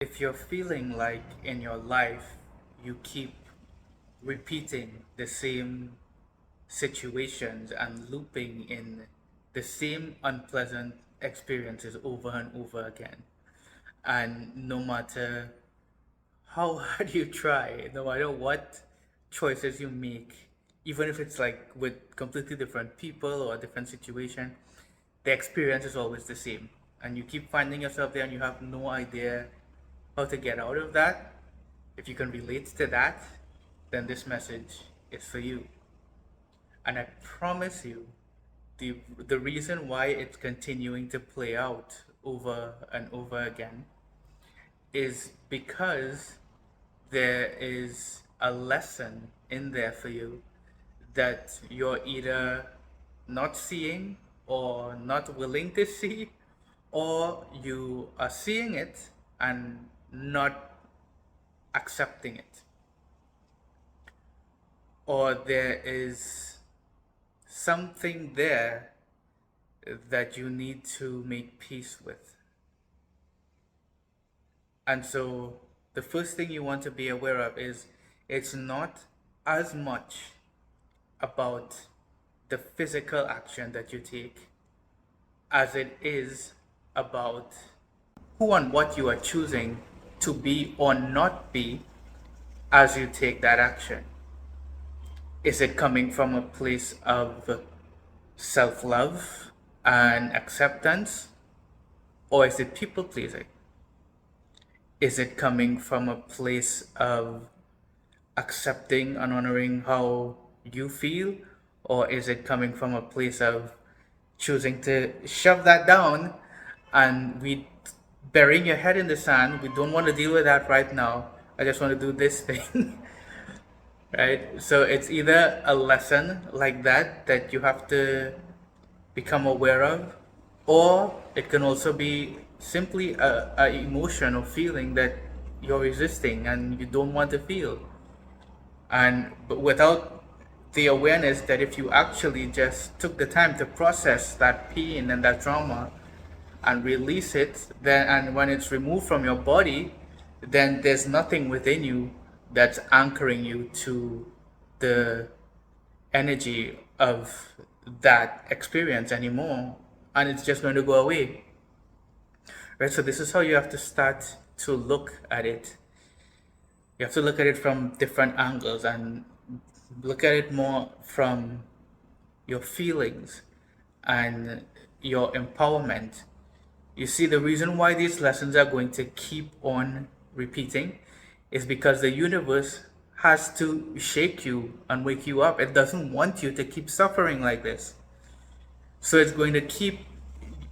If you're feeling like in your life you keep repeating the same situations and looping in the same unpleasant experiences over and over again, and no matter how hard you try, no matter what choices you make, even if it's like with completely different people or a different situation, the experience is always the same. And you keep finding yourself there and you have no idea how to get out of that. If you can relate to that, then this message is for you. And I promise you, the reason why it's continuing to play out over and over again is because there is a lesson in there for you that you're either not seeing or not willing to see, or you are seeing it and not accepting it, or there is something there that you need to make peace with. And so the first thing you want to be aware of is it's not as much about the physical action that you take as it is about who and what you are choosing to be or not be as you take that action. Is it coming from a place of self-love and acceptance, or is it people pleasing? Is it coming from a place of accepting and honoring how you feel, or is it coming from a place of choosing to shove that down and we burying your head in the sand? We don't want to deal with that right now. I just want to do this thing. Right? So it's either a lesson like that that you have to become aware of, or it can also be simply a emotion or feeling that you're resisting and you don't want to feel. And but without the awareness that if you actually just took the time to process that pain and that trauma and release it, then and when it's removed from your body, then there's nothing within you that's anchoring you to the energy of that experience anymore, and it's just going to go away. Right? So this is how you have to start to look at it. You have to look at it from different angles and look at it more from your feelings and your empowerment. You see, the reason why these lessons are going to keep on repeating is because the universe has to shake you and wake you up. It doesn't want you to keep suffering like this. So it's going to keep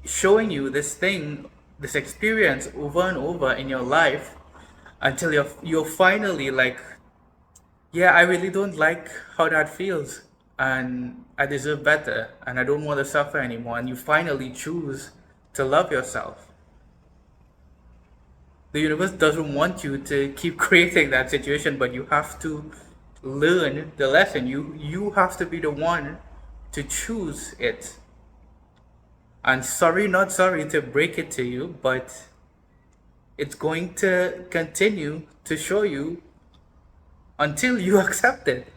showing you this thing, this experience over and over in your life until you're finally like, yeah, I really don't like how that feels, and I deserve better, and I don't want to suffer anymore. And you finally choose to love yourself. The universe doesn't want you to keep creating that situation, but you have to learn the lesson. You have to be the one to choose it. And sorry, not sorry to break it to you, but it's going to continue to show you until you accept it.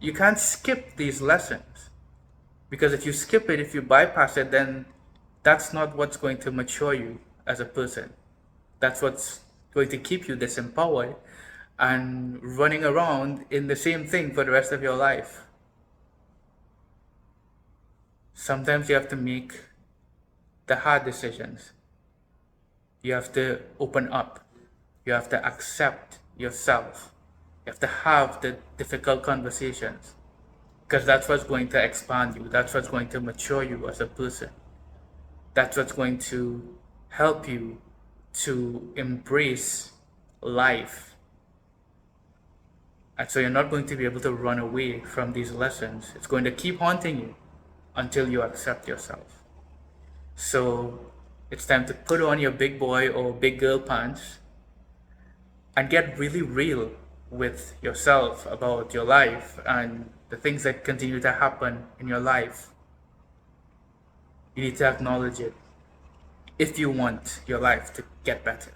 You can't skip these lessons, because if you skip it, if you bypass it, then that's not what's going to mature you as a person. That's what's going to keep you disempowered and running around in the same thing for the rest of your life. Sometimes you have to make the hard decisions. You have to open up. You have to accept yourself. You have to have the difficult conversations, because that's what's going to expand you. That's what's going to mature you as a person. That's what's going to help you to embrace life. And so you're not going to be able to run away from these lessons. It's going to keep haunting you until you accept yourself. So it's time to put on your big boy or big girl pants and get really real with yourself about your life and the things that continue to happen in your life. You need to acknowledge it if you want your life to get better.